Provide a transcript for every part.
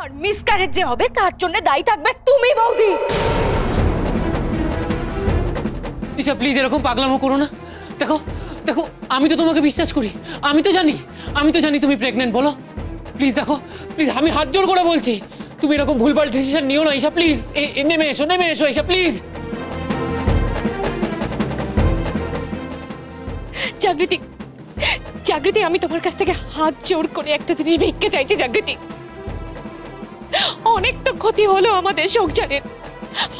আর miscarriage যে হবে তার জন্য দায়ী থাকবে তুমি বৌদি। ঈশা প্লিজ এরকম পাগলামো করো না। দেখো দেখো আমি তো তোমাকে বিশ্বাস করি, আমি তো জানি তুমি প্রেগনেন্ট। বলো প্লিজ, দেখো প্লিজ আমি হাত জোড় করে বলছি তুমি এরকম ভুলভাল ডিসিশন নিও না ঈশা প্লিজ। নেমে এসো ঈশা প্লিজ। জাগৃতি আমি তোমার কাছ থেকে হাত জোড় করে একটা জিনিস ভিক্ষে চাইছি জাগৃতি। অনেক তো ক্ষতি হলো আমাদের সংসারের,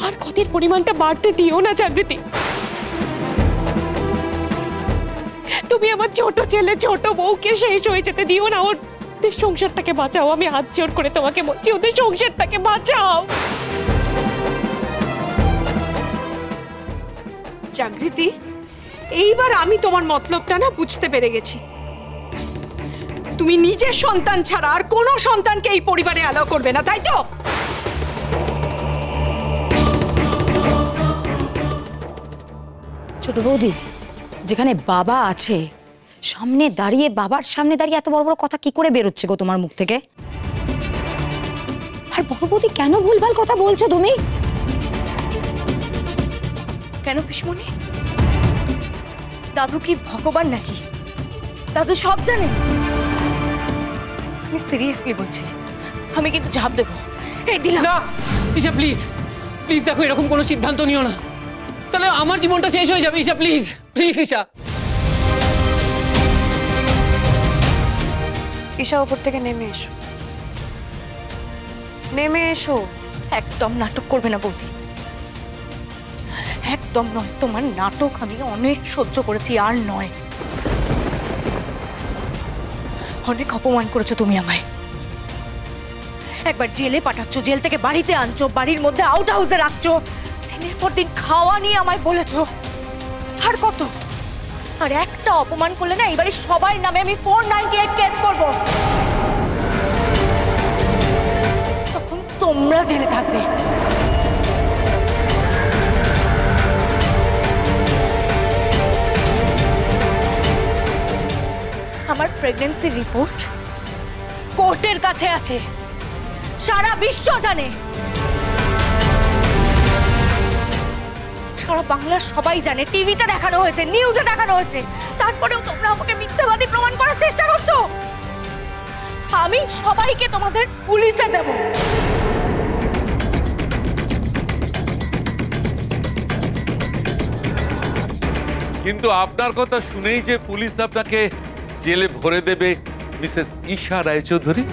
আর ক্ষতির পরিমাণটা বাড়তে দিও না জাগৃতি। তুমি আমার ছোট ছেলে ছোট বউকে শেষ হয়ে যেতে দিও না, ওদের সংসারটাকে বাঁচাও। আমি হাত জোড় করে তোমাকে বলছি ওদের সংসারটাকে বাঁচাও। জাগৃতি, এইবার আমি তোমার মতলবটা না বুঝতে পেরে গেছি। তুমি নিজের সন্তান ছাড়া আর কোনো সন্তানকে এই পরিবারে অ্যালাউ করবে না, তাই তো? ছোট বৌদি, যেখানে বাবা আছে সামনে দাঁড়িয়ে, বাবার সামনে দাঁড়িয়ে এত বড় বড় কথা কি করে বেরোচ্ছে গো তোমার মুখ থেকে? আর বড় বৌদি কেন ভুলভাল কথা বলছো তুমি? কেন পিসমণি? দাদু কি ভগবান নাকি? দাদু সব জানে। আমি সিরিয়াসলি বলছি, আমি কিন্তু ঝাঁপ দেবো। এই দিলাম না ঈশা প্লিজ প্লিজ, দেখো এরকম কোনো সিদ্ধান্ত নিও না, তাহলে আমার জীবনটা শেষ হয়ে যাবে। Isha please please Isha. ঈশা ওপর থেকে নেমে এসো, নেমে এসো। একদম নাটক করবে না বৌদি, একদম নয়। তোমার নাটক আমি অনেক সহ্য করেছি, আর নয়। অনেক অপমান করেছো তুমি আমায়। একবার জেলে পাঠাচ্ছ, জেল থেকে বাড়িতে আনছো, বাড়ির মধ্যে আউট হাউসে রাখছো, দিনের পর দিন খাওয়া নিয়ে আমায় বলেছো। আর কত? আর একটা অপমান করলে না এবারে সবার নামে আমি 498 কেস করব। তখন তোমরা জেনে থাকবে। আমার প্রেগন্যান্সি রিপোর্ট কোর্টের কাছে আছে, সারা বিশ্ব জানে, সারা বাংলার সবাই জানে, টিভিতে দেখানো হয়েছে, নিউজে দেখানো হয়েছে। তারপরেও তোমরা আমাকে মিথ্যাবাদী প্রমাণ করার চেষ্টা করছো। আমি সবাইকে তোমাদের পুলিশে দেব। কিন্তু আপনার কথা শুনেই যে পুলিশ আপনাকে জেলে ভরে দেবে মিসেস ঈশা রায়চৌধুরী?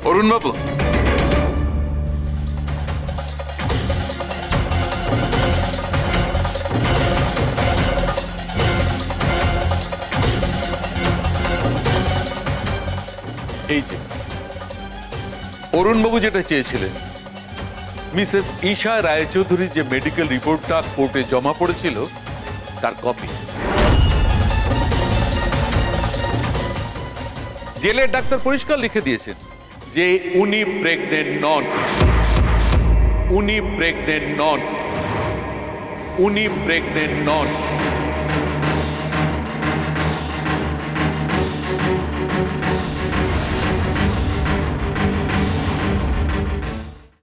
অরুণ বাবু, এই যে অরুণবাবু যেটা চেয়েছিলেন, মিসেস ঈশা রায়চৌধুরী যে মেডিকেল রিপোর্টটা কোর্টে জমা পড়েছিল তার কপি। জেলের ডাক্তার পরিষ্কার লিখে দিয়েছেন যে উনি প্রেগনেন্ট নন, উনি প্রেগনেন্ট নন, উনি প্রেগনেন্ট নন।